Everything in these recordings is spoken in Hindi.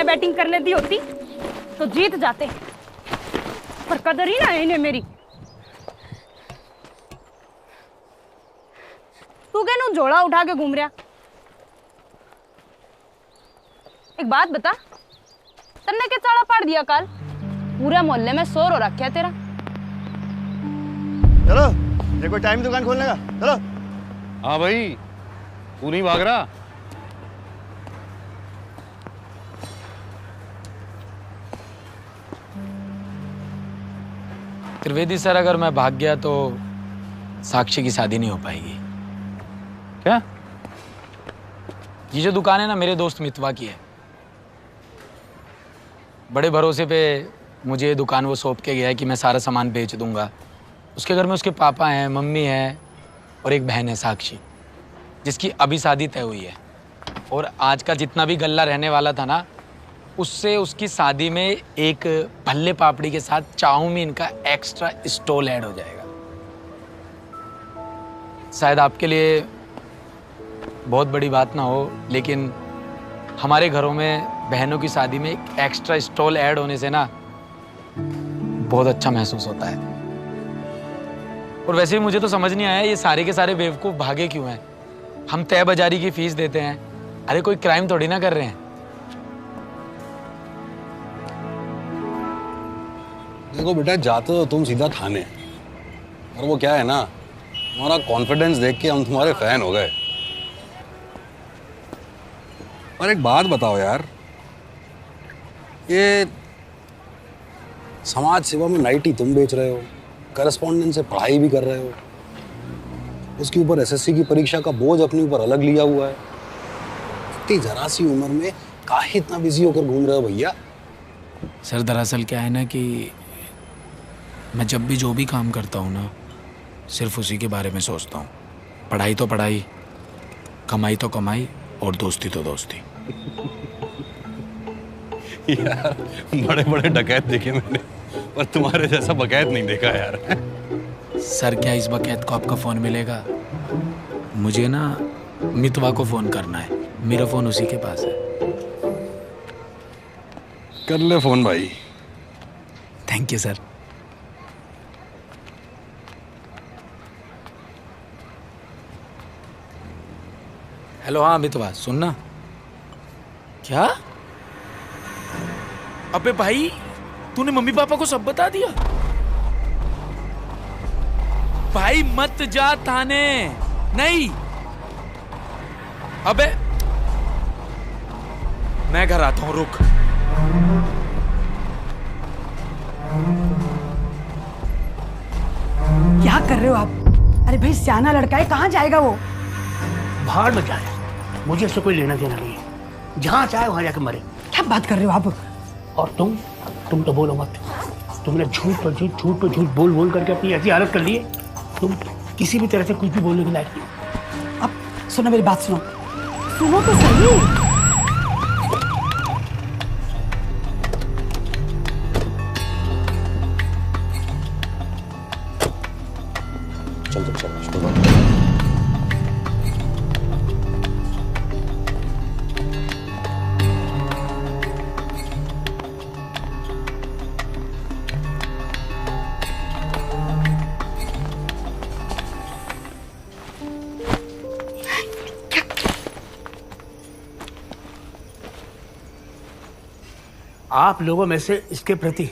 बैटिंग करने दी होती तो जीत जाते, पर कदर ही ना है इन्हें मेरी। तू क्या झोला उठा के घूम रहा? एक बात बता, तन्ने के चाड़ा पाड़ दिया काल? पूरे मोहल्ले में शोर हो रखा है तेरा। चलो देखो टाइम दुकान खोलने का, चलो। हाँ भाई, तू नहीं भाग रहा? त्रिवेदी सर, अगर मैं भाग गया तो साक्षी की शादी नहीं हो पाएगी। क्या? ये जो दुकान है ना, मेरे दोस्त मितवा की है। बड़े भरोसे पे मुझे ये दुकान वो सौंप के गया है कि मैं सारा सामान बेच दूंगा। उसके घर में उसके पापा हैं, मम्मी है और एक बहन है साक्षी, जिसकी अभी शादी तय हुई है। और आज का जितना भी गल्ला रहने वाला था ना, उससे उसकी शादी में एक भल्ले पापड़ी के साथ चाउमीन का एक्स्ट्रा स्टॉल ऐड हो जाएगा। शायद आपके लिए बहुत बड़ी बात ना हो, लेकिन हमारे घरों में बहनों की शादी में एक एक्स्ट्रा स्टॉल ऐड होने से ना बहुत अच्छा महसूस होता है। और वैसे भी मुझे तो समझ नहीं आया ये सारे के सारे बेवकूफ़ भागे क्यों हैं। हम तय बाजारी की फीस देते हैं, अरे कोई क्राइम थोड़ी ना कर रहे हैं। देखो बेटा, जाते हो तुम सीधा थाने, और वो क्या है ना, तुम्हारा कॉन्फिडेंस देख के हम तुम्हारे फैन हो गए। और एक बात बताओ यार, ये समाज सेवा में नाइटी तुम बेच रहे हो, करस्पॉन्डेंस से पढ़ाई भी कर रहे हो, उसके ऊपर एसएससी की परीक्षा का बोझ अपने ऊपर अलग लिया हुआ है। इतनी जरा सी उम्र में काहे इतना बिजी होकर घूम रहे हो भैया? सर दरअसल क्या है ना कि मैं जब भी जो भी काम करता हूँ ना, सिर्फ उसी के बारे में सोचता हूँ। पढ़ाई तो पढ़ाई, कमाई तो कमाई, और दोस्ती तो दोस्ती। यार बड़े बड़े डकैत देखे मैंने, पर तुम्हारे जैसा बकैत नहीं देखा यार। सर क्या इस बकैत को आपका फ़ोन मिलेगा? मुझे ना मितवा को फ़ोन करना है, मेरा फ़ोन उसी के पास है। कर ले फ़ोन भाई। Thank you sir. हेलो, हाँ मितवा, सुनना। क्या? अबे भाई, तूने मम्मी पापा को सब बता दिया? भाई मत जा थाने। नहीं, अबे मैं घर आता हूं, रुक। क्या कर रहे हो आप? अरे भाई, सियाना लड़का है, कहाँ जाएगा वो? भाड़ में जाए, मुझे इससे कोई लेना देना नहीं है। जहाँ चाहे वहां जाकर मरे। क्या बात कर रहे हो आप? और तुम तो बोलो मत। तुमने झूठ पर झूठ बोल बोल करके अपनी ऐसी हालत कर ली है, तुम किसी भी तरह से कुछ भी बोलने के लायक नहीं। अब सुनो, मेरी बात सुनो। सुनो तो सही। आप लोगों में से इसके प्रति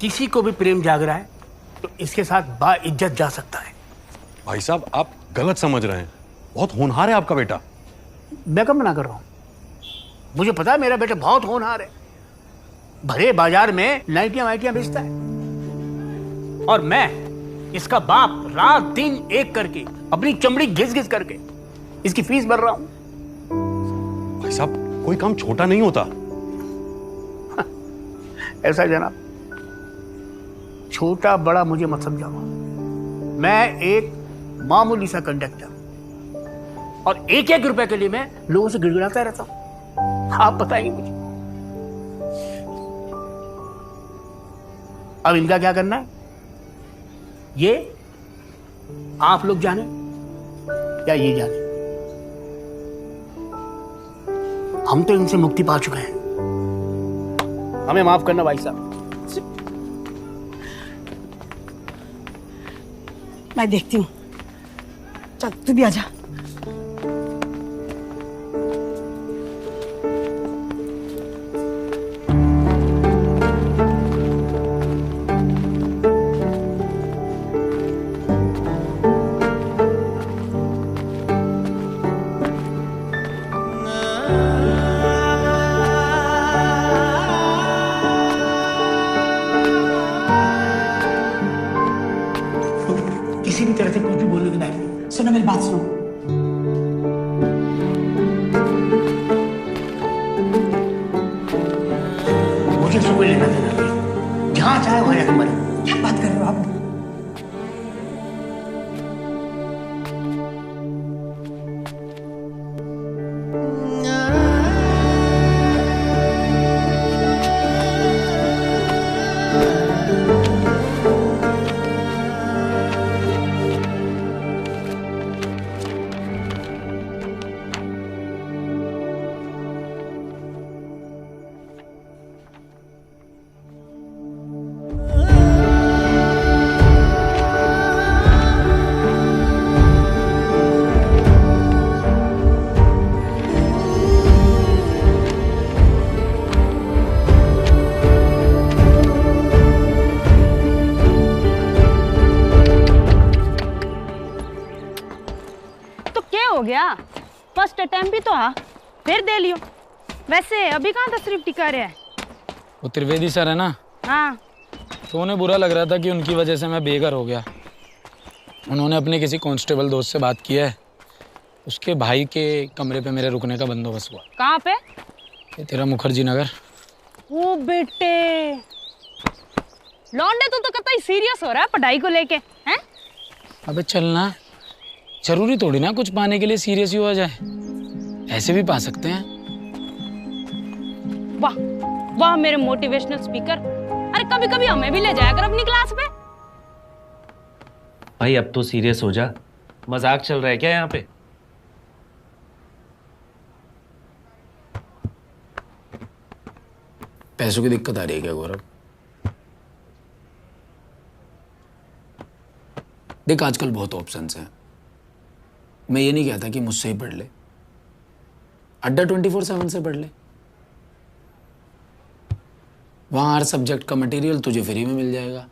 किसी को भी प्रेम जाग रहा है तो इसके साथ बाइज्जत जा सकता है। भाई साहब, आप गलत समझ रहे हैं। बहुत होनहार है आपका बेटा। मैं कब मना कर रहा हूँ? मुझे पता है मेरा बेटा बहुत होनहार है, भरे बाजार में नाइटियां वाइटियां बेचता है, और मैं इसका बाप रात दिन एक करके अपनी चमड़ी घिस घिस करके इसकी फीस भर रहा हूं। भाई साहब कोई काम छोटा नहीं होता। ऐसा जनाब, छोटा बड़ा मुझे मत समझाओ। मैं एक मामूली सा कंडक्टर, और एक एक रुपए के लिए मैं लोगों से गिड़गिड़ाता रहता हूं। आप बताइए मुझे, अब इनका क्या करना है, ये आप लोग जाने या ये जाने। हम तो इनसे मुक्ति पा चुके हैं, हमें माफ करना भाई साहब। मैं देखती हूँ, चल तू भी आजा। किसी भी तरह से कुछ भी बोलने की लायक नहीं। सुनो मेरी बात सुनो। मुझे सुबह लेना देना नहीं, जहां चाहे वहां जाकर मरे। क्या बात कर रहे हो आप? हो गया, फर्स्ट अटेम्प्ट भी तो आ, फिर दे लियो। वैसे अभी कहाँ तशरीफ टिका रहे है? वो त्रिवेदी सर है ना, हाँ। तो उन्हें बुरा लग रहा था कि उनकी वजह से मैं बेघर हो गया। उन्होंने अपने किसी कांस्टेबल दोस्त से बात की है, उसके भाई के कमरे पे मेरे रुकने का बंदोबस्त हुआ। कहाँ पे? ये तेरा मुखर्जी नगर। ओ बेटे, लौंडे तो कतई सीरियस हो रहा है पढ़ाई को लेके, हैं? अबे चलना, जरूरी थोड़ी ना कुछ पाने के लिए सीरियस ही हो जाए, ऐसे भी पा सकते हैं। वाह वाह मेरे मोटिवेशनल स्पीकर, अरे कभी कभी हमें भी ले जाया कर अपनी क्लास पे। भाई अब तो सीरियस हो जा, मजाक चल रहा है क्या यहाँ पे? पैसों की दिक्कत आ रही है क्या गौरव? देख आजकल बहुत ऑप्शंस हैं, मैं ये नहीं कहता कि मुझसे ही पढ़ ले, अड्डा 24/7 से पढ़ ले। वहां हर सब्जेक्ट का मटेरियल तुझे फ्री में मिल जाएगा,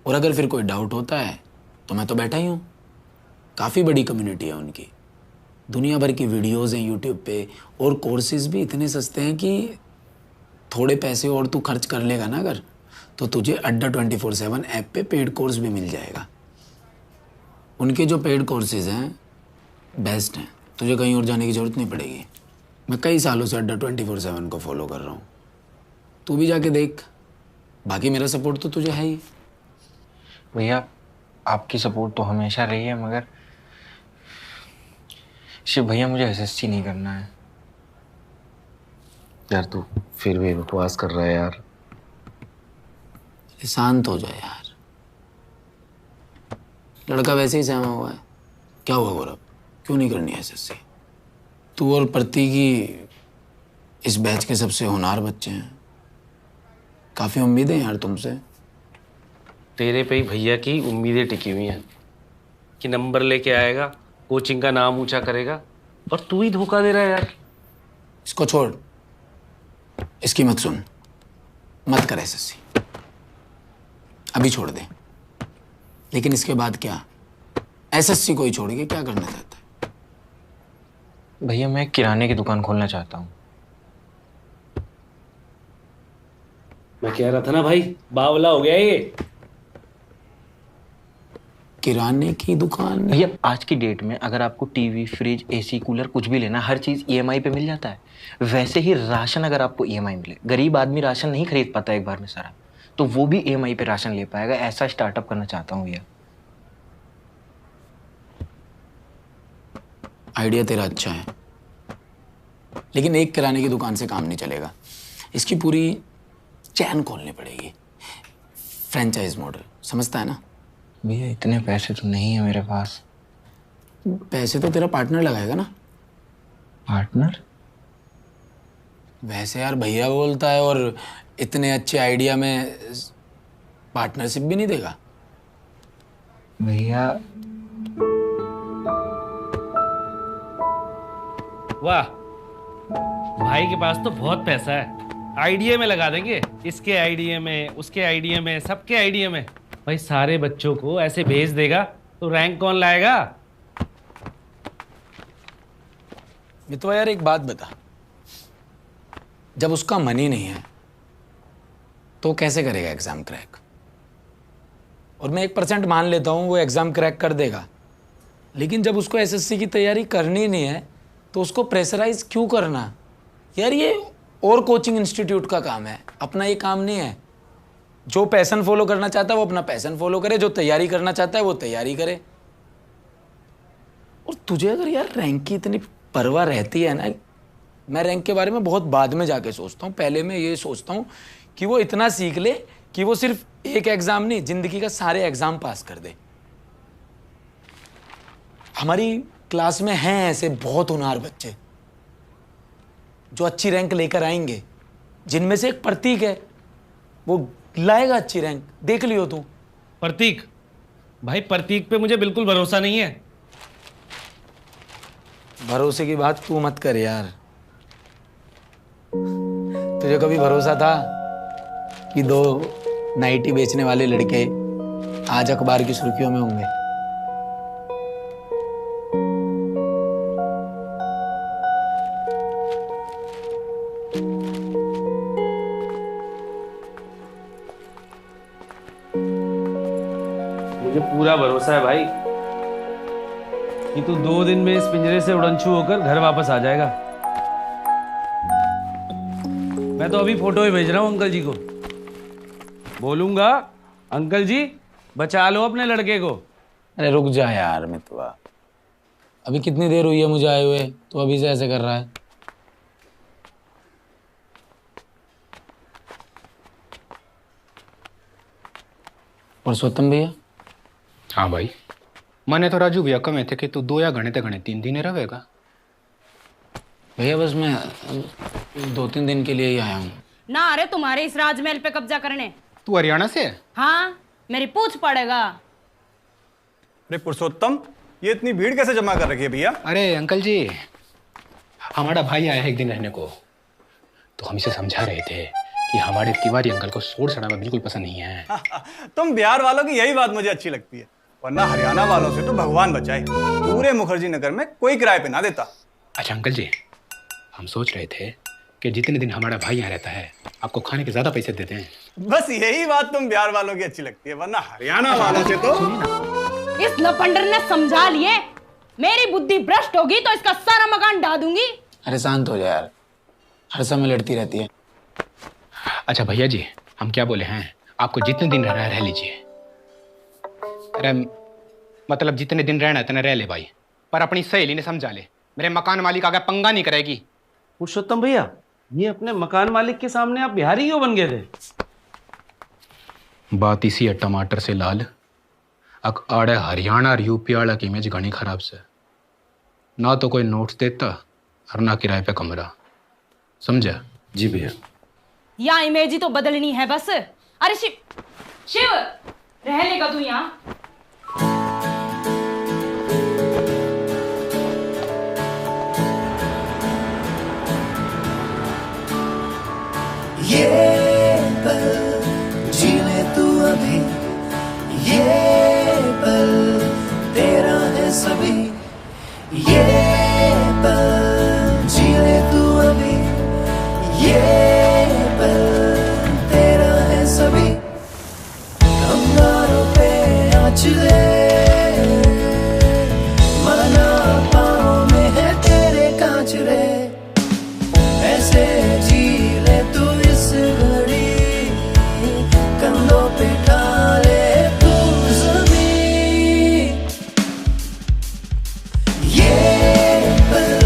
और अगर फिर कोई डाउट होता है तो मैं तो बैठा ही हूँ। काफ़ी बड़ी कम्युनिटी है उनकी, दुनिया भर की वीडियोज़ हैं यूट्यूब पे, और कोर्सेज भी इतने सस्ते हैं कि थोड़े पैसे और तू खर्च कर लेगा ना अगर, तो तुझे अड्डा 24/7 ऐप पे पेड कोर्स भी मिल जाएगा। उनके जो पेड कोर्सेज हैं बेस्ट हैं, तुझे कहीं और जाने की ज़रूरत नहीं पड़ेगी। मैं कई सालों से अड्डा 24/7 को फॉलो कर रहा हूँ, तू भी जाके देख। बाकी मेरा सपोर्ट तो तुझे है ही। भैया आपकी सपोर्ट तो हमेशा रही है, मगर शिव भैया मुझे एसएससी नहीं करना है। यार तू फिर भी बकवास कर रहा है यार। शांत हो जाए यार, लड़का वैसे ही सहमा हुआ है। क्या हुआ गौरव, क्यों नहीं करनी एसएससी? तू और प्रतीक इस बैच के सबसे होनहार बच्चे हैं, काफ़ी उम्मीदें हैं यार तुमसे। तेरे पे ही भैया की उम्मीदें टिकी हुई हैं कि नंबर लेके आएगा, कोचिंग का नाम ऊंचा करेगा, और तू ही धोखा दे रहा है यार। इसको छोड़, इसकी मत सुन, मत कर एसएससी, अभी छोड़ दे। लेकिन इसके बाद क्या? एसएससी को ही छोड़ के क्या करना चाहता है? भैया मैं किराने की दुकान खोलना चाहता हूँ। मैं कह रहा था ना भाई, बावला हो गया ये। किराने की दुकान? भैया आज की डेट में अगर आपको टीवी, फ्रिज, एसी, कूलर कुछ भी लेना, हर चीज ईएमआई पे मिल जाता है। वैसे ही राशन अगर आपको ईएमआई मिले, गरीब आदमी राशन नहीं खरीद पाता एक बार में सारा, तो वो भी ईएमआई पे राशन ले पाएगा। ऐसा स्टार्टअप करना चाहता हूँ भैया। आइडिया तेरा अच्छा है, लेकिन एक किराने की दुकान से काम नहीं चलेगा। इसकी पूरी चैन खोलनी पड़ेगी, फ्रेंचाइज मॉडल, समझता है ना? भैया इतने पैसे तो नहीं है मेरे पास। पैसे तो तेरा पार्टनर लगाएगा ना। पार्टनर? वैसे यार भैया बोलता है, और इतने अच्छे आइडिया में पार्टनरशिप भी नहीं देगा। भैया वाह, भाई के पास तो बहुत पैसा है, आइडिया में लगा देंगे। इसके आइडिया में, उसके आइडिया में, सबके आइडिया में। भाई सारे बच्चों को ऐसे भेज देगा तो रैंक कौन लाएगा? मितवा यार एक बात बता, जब उसका मन ही नहीं है तो कैसे करेगा एग्जाम क्रैक? और मैं 1% मान लेता हूँ वो एग्जाम क्रैक कर देगा, लेकिन जब उसको एसएससी की तैयारी करनी नहीं है तो उसको प्रेशराइज क्यों करना? यार ये और कोचिंग इंस्टीट्यूट का काम है, अपना ये काम नहीं है। जो पैशन फॉलो करना चाहता है वो अपना पैशन फॉलो करे, जो तैयारी करना चाहता है वो तैयारी करे। और तुझे अगर यार रैंक की इतनी परवाह रहती है ना, मैं रैंक के बारे में बहुत बाद में जाके सोचता हूँ, पहले मैं ये सोचता हूँ कि वो इतना सीख ले कि वो सिर्फ एक एग्जाम नहीं, जिंदगी का सारे एग्जाम पास कर दे। हमारी क्लास में हैं ऐसे बहुत होनहार बच्चे जो अच्छी रैंक लेकर आएंगे, जिनमें से एक प्रतीक है, वो लाएगा अच्छी रैंक, देख लियो तू। प्रतीक? भाई प्रतीक पे मुझे बिल्कुल भरोसा नहीं है। भरोसे की बात तू मत कर यार। तुझे कभी भरोसा था कि 2 नाइटी बेचने वाले लड़के आज अखबार की सुर्खियों में होंगे? मुझे पूरा भरोसा है भाई कि तू 2 दिन में इस पिंजरे से उड़नछू होकर घर वापस आ जाएगा। मैं तो अभी फोटो ही भेज रहा हूँ अंकल जी को, बोलूंगा अंकल जी बचा लो अपने लड़के को। अरे रुक जा यार मितवा, अभी कितनी देर हुई है मुझे आए हुए, तो अभी से ऐसे कर रहा है? पुरुषोत्तम भैया? हाँ भाई, मैंने तो राजू भैया कमे थे कि तू 2 या घने 3 दिन रहेगा। भैया बस मैं 2-3 दिन के लिए ही आया हूँ। ना अरे तुम्हारे इस राजमहल पे कब्जा करने। तू हरियाणा से है? हाँ, मेरी पूछ पड़ेगा। अरे पुरुषोत्तम, ये इतनी भीड़ कैसे जमा कर रखी है भैया? अरे अंकल जी, हमारा भाई आया है एक दिन रहने को, तो हम इसे समझा रहे थे कि हमारे तिवारी अंकल को शोर शराबा बिल्कुल पसंद नहीं है। तुम बिहार वालों की यही बात मुझे अच्छी लगती है, वरना हरियाणा वालों से तो भगवान बचाए, पूरे मुखर्जी नगर में कोई किराए पे ना देता। अच्छा अंकल जी, हम सोच रहे थे कि जितने दिन हमारा भाई यहाँ रहता है आपको खाने के ज्यादा पैसे देते हैं। बस यही बात तुम बिहार वालों की अच्छी लगती है, वरना हरियाणा वालों से तो। इस लफंडर ने समझा लिए, मेरी बुद्धि भ्रष्ट होगी तो इसका सारा मकान ढा दूंगी। अरे शांत हो जा यार, हर समय लड़ती रहती है। अच्छा भैया जी, हम क्या बोले हैं, आपको जितने दिन रहना है रह लीजिए। अरे मतलब जितने दिन रहना है इतने रह ले भाई, पर अपनी सहेली ने समझा ले, मेरे मकान मालिक आगे पंगा नहीं करेगी। पुरुषोत्तम भैया, ये अपने मकान मालिक के सामने आप बिहारी क्यों बन गए थे? बात इसी है टमाटर से लाल, अक आड़े हरियाणा और यूपी वाला की इमेज घनी खराब से, ना तो कोई नोट्स देता और ना किराए पे कमरा, समझा? जी भैया। यहाँ इमेज ही तो बदलनी है बस। अरे शिव शिव, रह लेगा तू यहाँ? ये पल जी ले तू अभी, ये पल तेरा है सभी, ये पल ये पल तेरा है सभी कंगारों पे आँचले मना पाँव में है तेरे कांचरे ऐसे जी ले तू इस घड़ी कंधों पे ढाले तू ज़मीन ये पल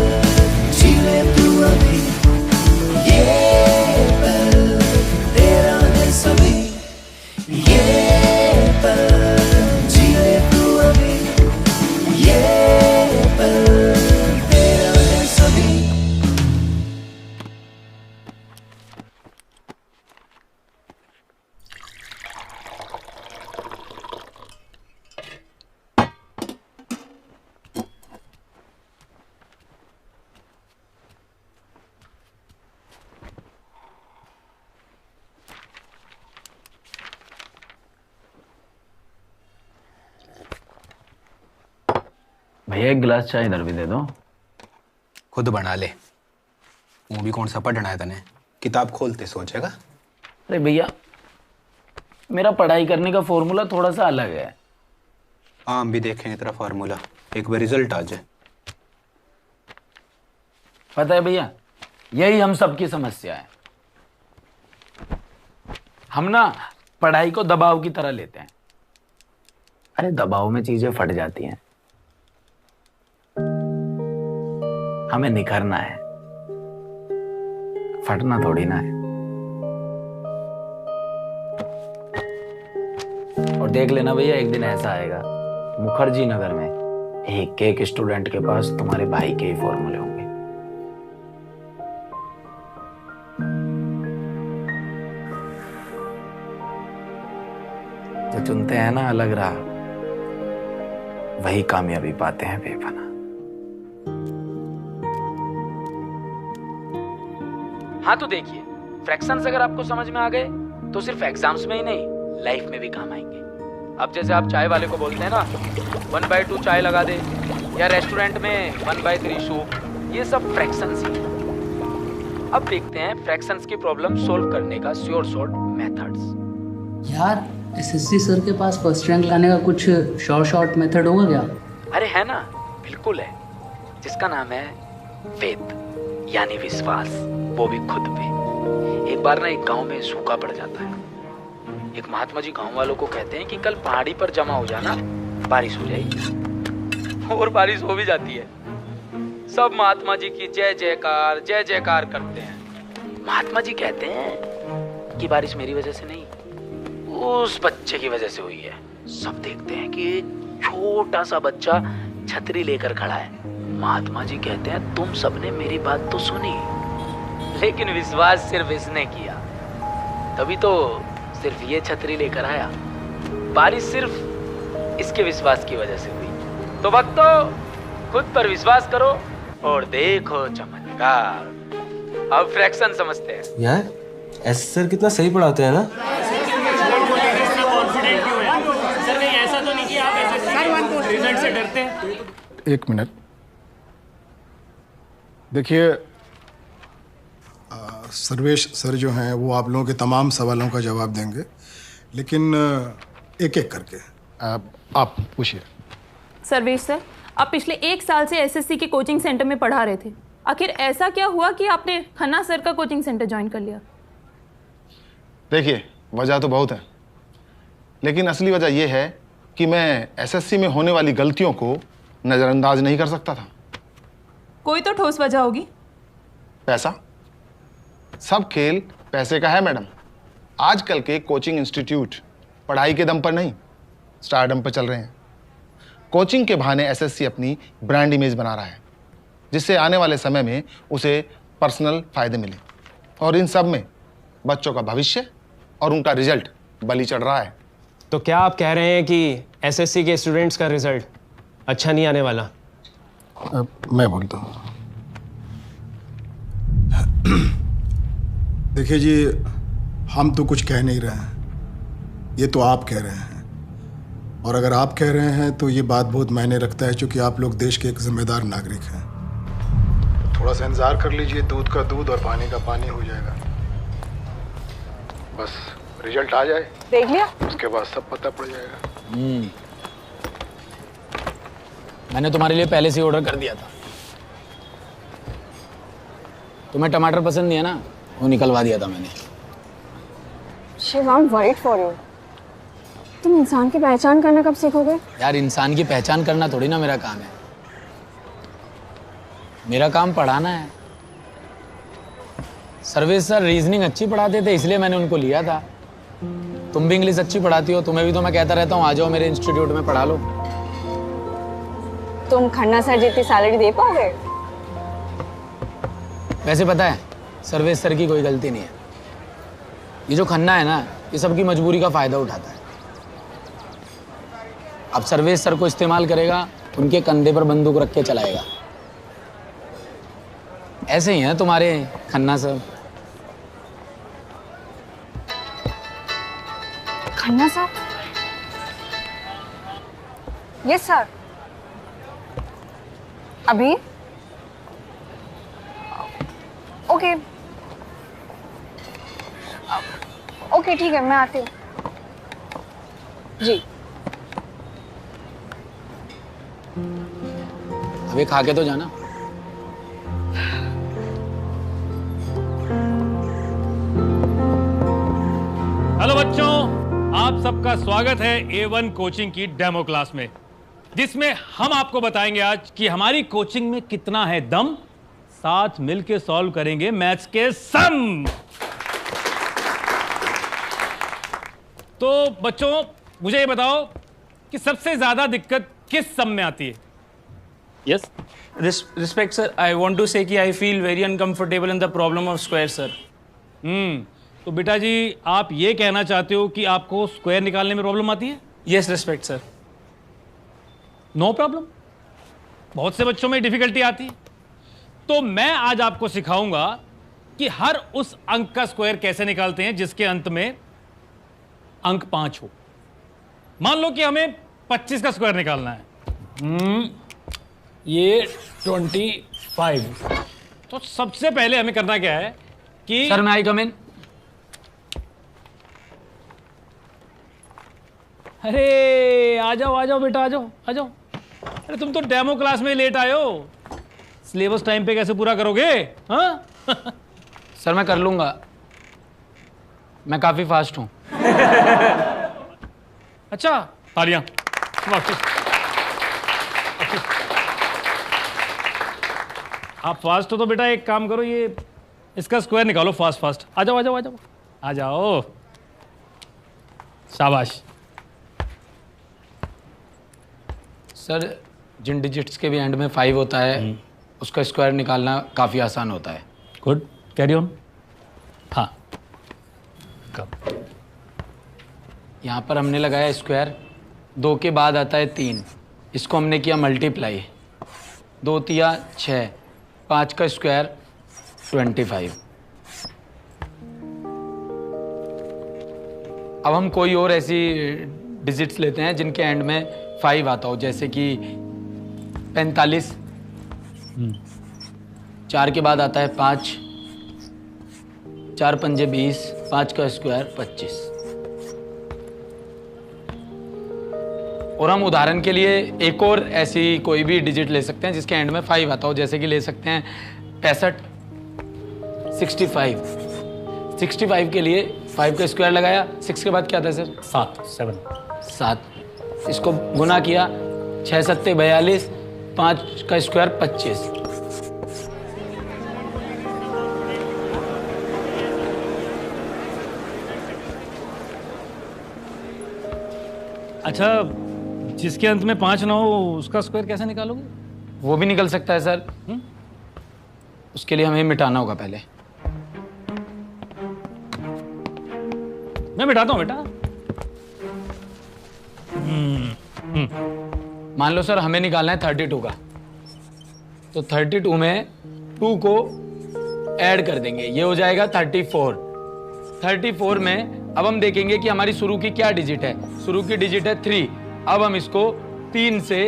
जी ले तू अभी ये पल तेरा है सभी ये पल जी ले तू अभी ये पल तेरा है सभी भैया एक गिलास चाय इधर भी दे दो। खुद बना ले। वो भी कौन सा पढ़ना है तने? किताब खोलते सोचेगा। अरे भैया मेरा पढ़ाई करने का फॉर्मूला थोड़ा सा अलग है। हम भी देखें तेरा फार्मूला, एक बार रिजल्ट आ जाए। पता है भैया यही हम सबकी समस्या है। हम ना पढ़ाई को दबाव की तरह लेते हैं। अरे दबाव में चीजें फट जाती हैं। हमें निखरना है, फटना थोड़ी ना है। और देख लेना भैया एक दिन ऐसा आएगा मुखर्जी नगर में एक एक स्टूडेंट के पास तुम्हारे भाई के ही फॉर्मूले होंगे। जो चुनते हैं ना अलग राह वही कामयाबी पाते हैं बेपनाह। हाँ तो देखिए फ्रैक्शंस अगर आपको समझ में आ गए तो सिर्फ एग्जाम्स में ही नहीं लाइफ में भी काम आएंगे। अब जैसे आप चाय वाले को बोलते हैं ना 1/2 चाय लगा दे, या रेस्टोरेंट में 1/3 सूप, ये सब फ्रैक्शंस ही। अब देखते हैं फ्रैक्शंस की प्रॉब्लम सोल्व करने का श्योर शॉर्ट मेथड्स। यार एसएससी सर के पास फर्स्ट रैंक लाने का कुछ शॉर्ट मेथड होगा क्या? अरे है ना, बिल्कुल है, जिसका नाम है फेथ यानी विश्वास, वो भी खुद पे। एक बार ना एक गांव में सूखा पड़ जाता है। एक महात्मा जी गांव वालों को कहते हैं कि कल पहाड़ी पर जमा हो जाना, बारिश हो जाएगी। और बारिश हो भी जाती है। सब महात्मा जी की जय जयकार करते हैं। महात्मा जी कहते हैं कि बारिश मेरी वजह से नहीं, उस बच्चे की वजह से हुई है। सब देखते हैं कि एक छोटा सा बच्चा छतरी लेकर खड़ा है। महात्मा जी कहते हैं तुम सबने मेरी बात तो सुनी, लेकिन विश्वास सिर्फ इसने किया, तभी तो सिर्फ ये छतरी लेकर आया। बारिश सिर्फ इसके विश्वास की वजह से हुई। तो भक्तों खुद पर विश्वास करो और देखो चमत्कार। अब फ्रैक्शन समझते हैं यार। एस सर कितना सही पढ़ाते हैं ना। सर कहीं ऐसा तो नहीं कि आप ऐसे रिजल्ट से डरते हैं? एक मिनट देखिए, सर्वेश सर जो हैं वो आप लोगों के तमाम सवालों का जवाब देंगे, लेकिन एक एक करके। आप पूछिए। सर्वेश सर, आप पिछले 1 साल से एसएससी के कोचिंग सेंटर में पढ़ा रहे थे। आखिर ऐसा क्या हुआ कि आपने खन्ना सर का कोचिंग सेंटर ज्वाइन कर लिया? देखिए वजह तो बहुत है, लेकिन असली वजह यह है कि मैं एसएससी में होने वाली गलतियों को नज़रअंदाज नहीं कर सकता था। कोई तो ठोस वजह होगी। पैसा। सब खेल पैसे का है मैडम। आजकल के कोचिंग इंस्टीट्यूट पढ़ाई के दम पर नहीं, स्टारडम पर चल रहे हैं। कोचिंग के बहाने एसएससी अपनी ब्रांड इमेज बना रहा है, जिससे आने वाले समय में उसे पर्सनल फायदे मिले। और इन सब में बच्चों का भविष्य और उनका रिजल्ट बलि चढ़ रहा है। तो क्या आप कह रहे हैं कि एसएससी के स्टूडेंट्स का रिजल्ट अच्छा नहीं आने वाला? मैं बोलता हूँ। देखिए जी, हम तो कुछ कह नहीं रहे हैं, ये तो आप कह रहे हैं। और अगर आप कह रहे हैं तो ये बात बहुत मायने रखता है, क्योंकि आप लोग देश के एक जिम्मेदार नागरिक हैं। थोड़ा सा इंतजार कर लीजिए, दूध का दूध और पानी का पानी हो जाएगा। बस रिजल्ट आ जाए, देख लिया, उसके बाद सब पता पड़ जाएगा। मैंने तुम्हारे लिए पहले से ऑर्डर कर दिया था। तुम्हें टमाटर पसंद नहीं है ना, वो निकलवा दिया था मैंने। Shiv, I am worried for you. तुम इंसान की पहचान करना कब सीखोगे? यार इंसान की पहचान करना थोड़ी ना मेरा काम है, मेरा काम पढ़ाना है। सर्वेश सर रीजनिंग अच्छी पढ़ाते थे इसलिए मैंने उनको लिया था। तुम भी इंग्लिश अच्छी पढ़ाती हो, तुम्हें भी तो मैं कहता रहता हूँ आ जाओ मेरे इंस्टीट्यूट में पढ़ा लो। तुम खन्ना सर जितनी सैलरी दे पाओगे? वैसे पता है सर्वेश सर की कोई गलती नहीं है, ये जो खन्ना है ना ये सबकी मजबूरी का फायदा उठाता है। अब सर्वेश सर को इस्तेमाल करेगा, उनके कंधे पर बंदूक रख के चलाएगा। ऐसे ही हैं तुम्हारे Khanna sir. Khanna sir? Yes sir. अभी? ओके ओके ठीक है, मैं आती हूँ जी। अभी खा के तो जाना। हेलो बच्चों, आप सबका स्वागत है A1 कोचिंग की डेमो क्लास में, जिसमें हम आपको बताएंगे आज कि हमारी कोचिंग में कितना है दम। साथ मिलके सॉल्व करेंगे मैथ्स के सम। तो बच्चों मुझे ये बताओ कि सबसे ज्यादा दिक्कत किस सम में आती है? Yes. Respect, sir. I want to say कि I feel very uncomfortable in the problem of square, sir. तो बेटा जी आप ये कहना चाहते हो कि आपको स्क्वायर निकालने में प्रॉब्लम आती है? Yes, respect, sir. No problem, बहुत से बच्चों में डिफिकल्टी आती है। तो मैं आज आपको सिखाऊंगा कि हर उस अंक का स्क्वायर कैसे निकालते हैं जिसके अंत में अंक 5 हो। मान लो कि हमें 25 का स्क्वायर निकालना है। ये 25। तो सबसे पहले हमें करना क्या है कि सर मैं आई कम इन? अरे आ जाओ बेटा, आ जाओ। अरे तुम तो डेमो क्लास में लेट आए हो, सिलेबस टाइम पे कैसे पूरा करोगे? हाँ सर मैं कर लूंगा, मैं काफी फास्ट हूं। अच्छा, तालियां। आप फास्ट हो तो बेटा एक काम करो, ये इसका स्क्वायर निकालो फास्ट। आ जाओ। शाबाश। सर जिन डिजिट्स के भी एंड में 5 होता है उसका स्क्वायर निकालना काफी आसान होता है। Good, carry on. हाँ, यहाँ पर हमने लगाया स्क्वायर, 2 के बाद आता है 3, इसको हमने किया मल्टीप्लाई, 2 तिया 6, 5 का स्क्वायर 25। अब हम कोई और ऐसी डिजिट्स लेते हैं जिनके एंड में 5 आता हो, जैसे कि 45, 4 के बाद आता है 5, 4 पंजे 20, 5 का स्क्वायर 25। और हम उदाहरण के लिए एक और ऐसी कोई भी डिजिट ले सकते हैं जिसके एंड में 5 आता हो, जैसे कि ले सकते हैं 65, 65। 65 के लिए 5 का स्क्वायर लगाया, 6 के बाद क्या था सर? 7। इसको गुना किया, 6 सत्ते 42, 5 का स्क्वायर 25। अच्छा, जिसके अंत में 5 ना हो उसका स्क्वायर कैसे निकालोगे? वो भी निकल सकता है सर। उसके लिए हमें मिटाना होगा पहले। मैं मिटाता हूं बेटा। मान लो सर हमें निकालना है 32 का, तो 32 में 2 को ऐड कर देंगे, ये हो जाएगा 34। 34 में अब हम देखेंगे कि हमारी शुरू की क्या डिजिट है। शुरू की डिजिट है 3। अब हम इसको 3 से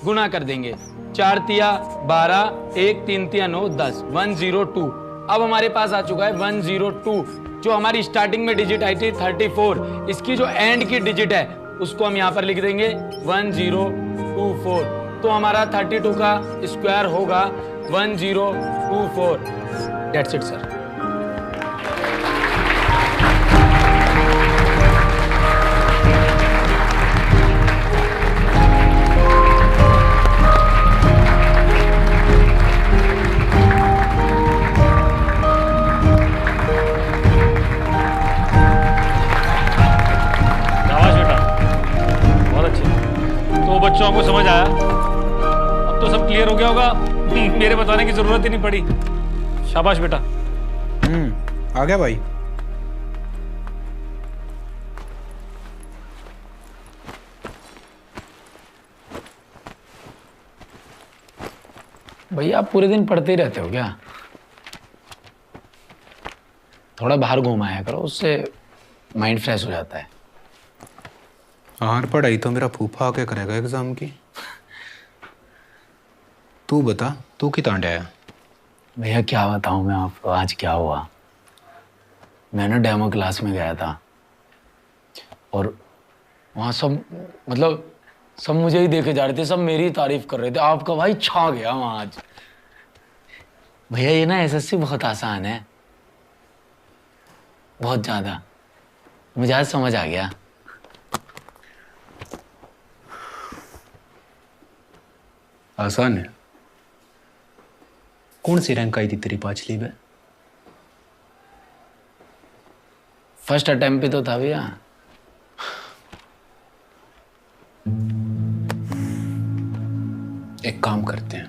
गुना कर देंगे। 4 तिया 12, 1 3 तिया 9 10, 102। अब हमारे पास आ चुका है 102। जो हमारी स्टार्टिंग में डिजिट आई थी 34, इसकी जो एंड की डिजिट है उसको हम यहाँ पर लिख देंगे 1024। तो हमारा 32 का स्क्वायर होगा 1024। That's it sir. बच्चों को समझ आया? अब तो सब क्लियर हो गया होगा, मेरे बताने की जरूरत ही नहीं पड़ी। शाबाश बेटा। आ गया भाई। भैया आप पूरे दिन पढ़ते ही रहते हो क्या? थोड़ा बाहर घुमाया करो, उससे माइंड फ्रेश हो जाता है। हाँ, पढ़ाई तो मेरा फूफा आके करेगा एग्जाम की। तू बता, तू कितना आया? भैया क्या बताऊं मैं आपको, आज क्या हुआ। मैं ना डेमो क्लास में गया था और वहाँ सब मुझे ही देखे जा रहे थे, सब मेरी तारीफ कर रहे थे। आपका भाई छा गया वहाँ आज। भैया ये ना एसएससी बहुत आसान है, बहुत ज्यादा। मुझे आज समझ आ गया। आसान है? कौन सी रैंक आई थी तेरी पांचवी में? फर्स्ट अटेम्प्ट पे तो था भैया। एक काम करते हैं,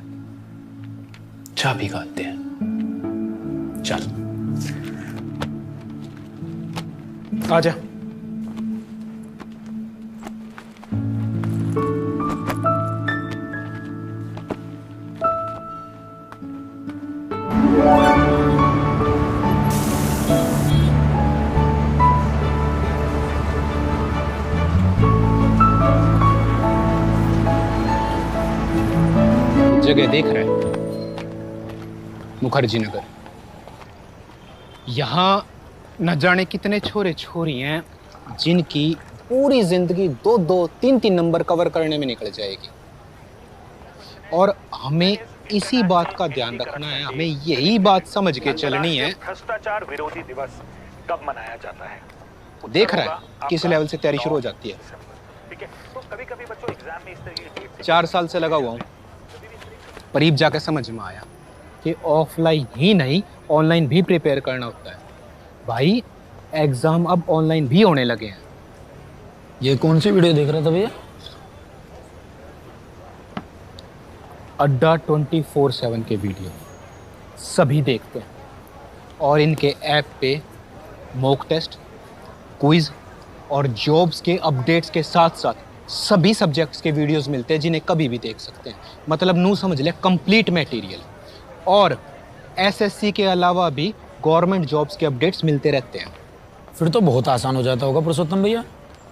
चाय भी खाते हैं। चल आजा। जगह देख रहे हैं, मुखर्जी नगर। यहां न जाने कितने छोरे छोरी हैं जिनकी पूरी जिंदगी 2-2, 3-3 नंबर कवर करने में निकल जाएगी। और हमें इसी बात का ध्यान रखना है, हमें यही बात समझ के चलनी है। भ्रष्टाचार विरोधी दिवस कब मनाया जाता है? देख रहा है किस लेवल से तैयारी शुरू हो जाती है। ठीक है, तो कभी-कभी बच्चों एग्जाम में इस तरह की 4 साल से लगा हुआ हूँ, करीब जाकर समझ में आया कि ऑफलाइन ही नहीं ऑनलाइन भी प्रिपेयर करना होता है। भाई एग्जाम अब ऑनलाइन भी होने लगे हैं। ये कौन सी वीडियो देख रहा था भैया? अड्डा 24/7 के वीडियो सभी देखते हैं और इनके ऐप पे मॉक टेस्ट, क्विज और जॉब्स के अपडेट्स के साथ साथ सभी सब्जेक्ट्स के वीडियोस मिलते हैं जिन्हें कभी भी देख सकते हैं। मतलब नू समझ ले कंप्लीट मटेरियल। और एसएससी के अलावा भी गवर्नमेंट जॉब्स के अपडेट्स मिलते रहते हैं। फिर तो बहुत आसान हो जाता होगा पुरुषोत्तम भैया।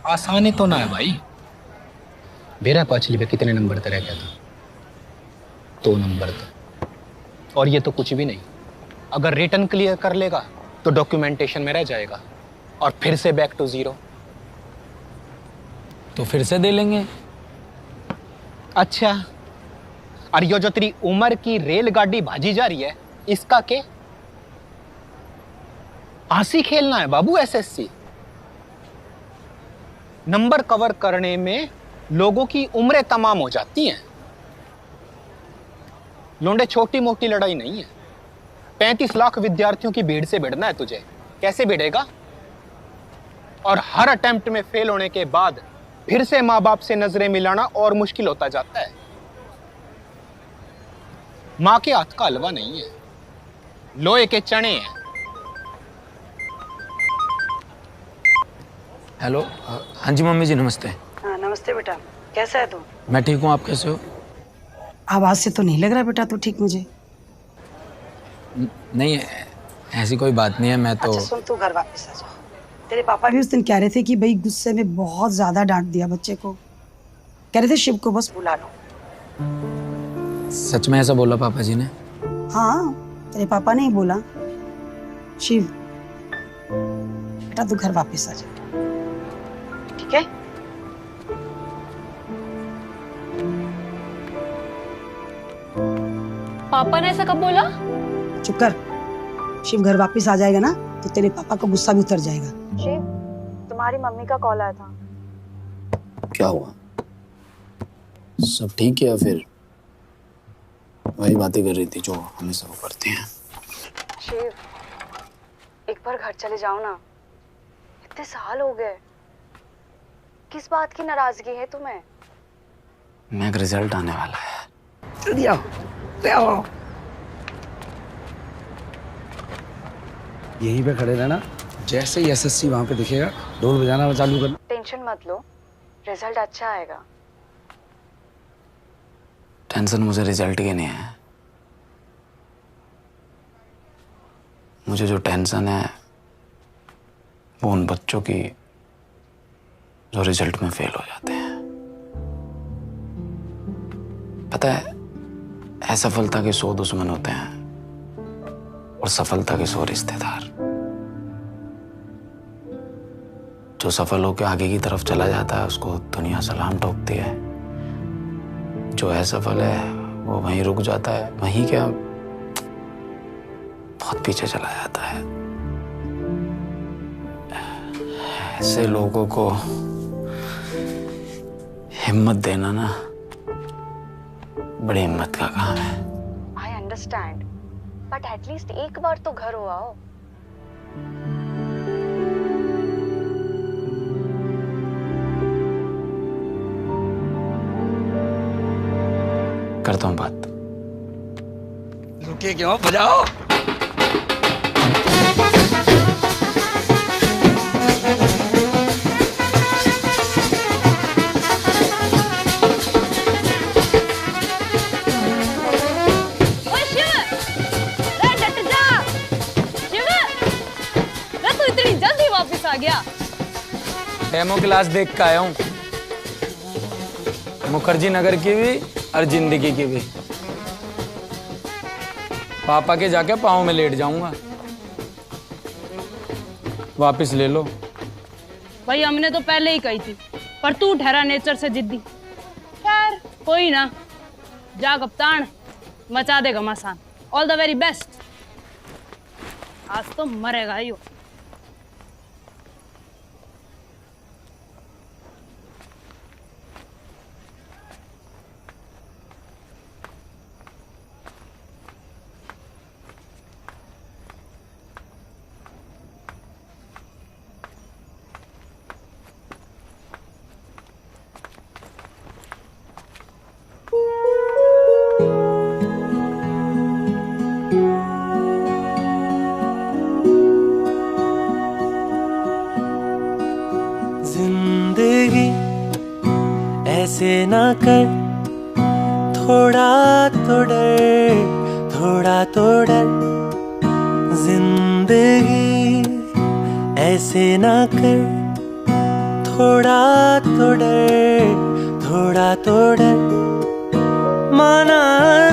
आसानी तो ना है भाई। मेरा पांचवी में कितने नंबर तक रह गया था? 2 नंबर तक। और ये तो कुछ भी नहीं। अगर रिटर्न क्लियर कर लेगा तो डॉक्यूमेंटेशन में रह जाएगा और फिर से बैक टू 0। तो फिर से दे लेंगे। अच्छा, और ये जो तेरी उम्र की रेलगाड़ी भाजी जा रही है, इसका के? आसी खेलना है बाबू एसएससी। नंबर कवर करने में लोगों की उम्रें तमाम हो जाती हैं। लोंडे छोटी मोटी लड़ाई नहीं है। 35 लाख विद्यार्थियों की भीड़ से भिड़ना है तुझे। कैसे भिड़ेगा? और हर अटेम्प्ट में फेल होने के बाद फिर से माँ बाप से नजरें मिलाना और मुश्किल होता जाता है। माँ के हाथ का हलवा नहीं है, लोहे के चने हैं। हेलो, हाँ जी मम्मी जी नमस्ते। हाँ नमस्ते बेटा, कैसा है तू? मैं ठीक हूँ, आप कैसे हो? आवाज से तो नहीं लग रहा बेटा तू ठीक मुझे। नहीं ऐसी कोई बात नहीं है, मैं तो। अच्छा सुन, तू घर वापस आ जा। तेरे पापा भी उस दिन कह रहे थे कि भाई गुस्से में बहुत ज्यादा डांट दिया बच्चे को। कह रहे थे शिव को बस बुला लो। सच में ऐसा बोला पापा जी ने? हाँ, तेरे पापा ने ही बोला। शिव, बेटा तू घर वापस आ जा, ठीक है? पापा ने ऐसा कब बोला? चुप कर। शिव घर वापस आ जाएगा ना तो तेरे पापा का गुस्सा भी उतर जाएगा। शिव, तुम्हारी मम्मी का कॉल आया था। क्या हुआ? सब ठीक है या फिर वही बातें कर रही थी जो हमेशा वो करते हैं? शिव, एक बार घर चले जाओ ना, इतने साल हो गए। किस बात की नाराजगी है तुम्हें? मैं एक रिजल्ट आने वाला है। जल्दी आओ, ले आओ। यहीं पे खड़े रहना, जैसे ही एसएससी वहां पे दिखेगा ढोल बजाना चालू करना। टेंशन मत लो, रिजल्ट अच्छा आएगा। टेंशन मुझे रिजल्ट की नहीं है, मुझे जो टेंशन है वो उन बच्चों की जो रिजल्ट में फेल हो जाते हैं। पता है, असफलता के 100 दुश्मन होते हैं और सफलता के 100 रिश्तेदार। जो सफल होकर आगे की तरफ चला जाता है उसको दुनिया सलाम ठोकती है, जो असफल है वो वहीं रुक जाता है, वहीं क्या बहुत पीछे चला जाता है। ऐसे लोगों को हिम्मत देना ना बड़ी हिम्मत का काम है। आई अंडरस्टैंड, बट एटलीस्ट एक बार तो घर हो आओ। करता हूँ बात। रुकिए क्यों, बजाओ। आ गया। डेमो क्लास देख के आया हूँ, मुखर्जी नगर की भी और जिंदगी की भी। पापा के जाके पाँव में लेट जाऊंगा। वापस ले लो। भाई हमने तो पहले ही कही थी, पर तू ठहरा नेचर से जिद्दी। खैर कोई ना, जा कप्तान, मचा दे घमासान। All the very best. आज तो मरेगा ही हो। जिंदगी ऐसे ना कर, थोड़ा तो डर, थोड़ा तो डर। जिंदगी ऐसे ना कर, थोड़ा तो डर, थोड़ा तो डर। माना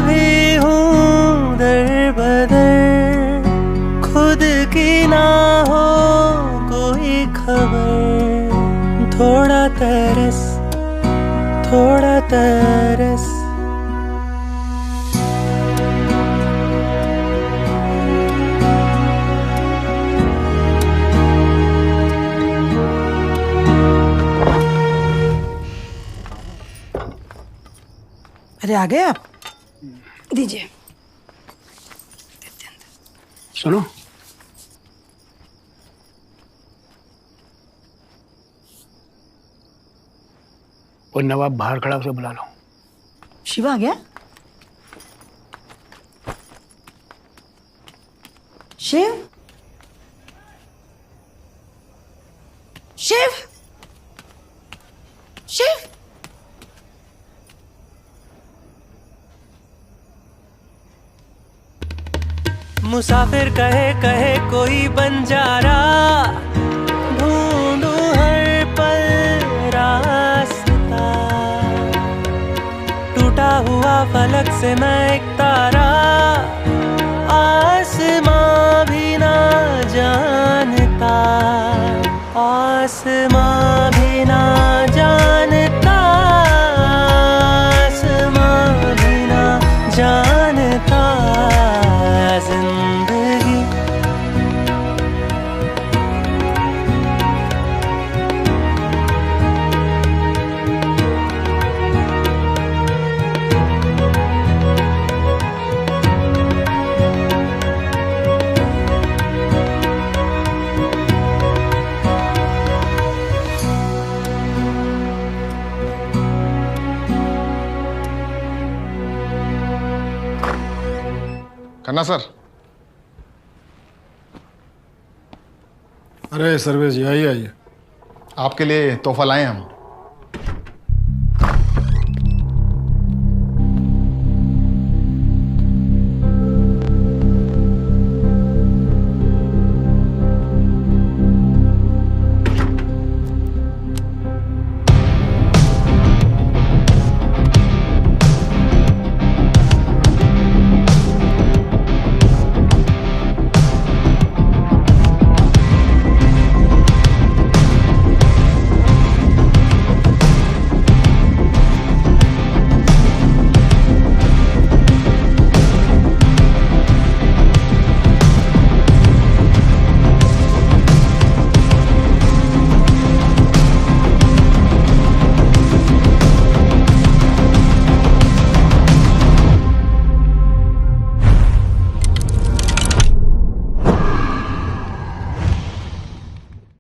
भी हूँ दर बदर, खुद की ना हो कोई खबर। थोड़ा तरस, थोड़ा तरस। अरे आ गए आप, दीजिए। सुनो, वो नवाब बाहर खड़ा, उसे बुला लो। शिवा आ गया? शिव, शिव, शिव। मुसाफिर कहे कहे कोई बंजारा, ढूंढूं हर पल रास्ता। टूटा हुआ फलक से मैं एक तारा, आसमां भी ना जानता, आसमां भी ना जानता, आसमां भी ना जानता जिंदगी। खन्ना सर। अरे सर्वेश जी, आइए आइए। आपके लिए तोहफा लाए हम।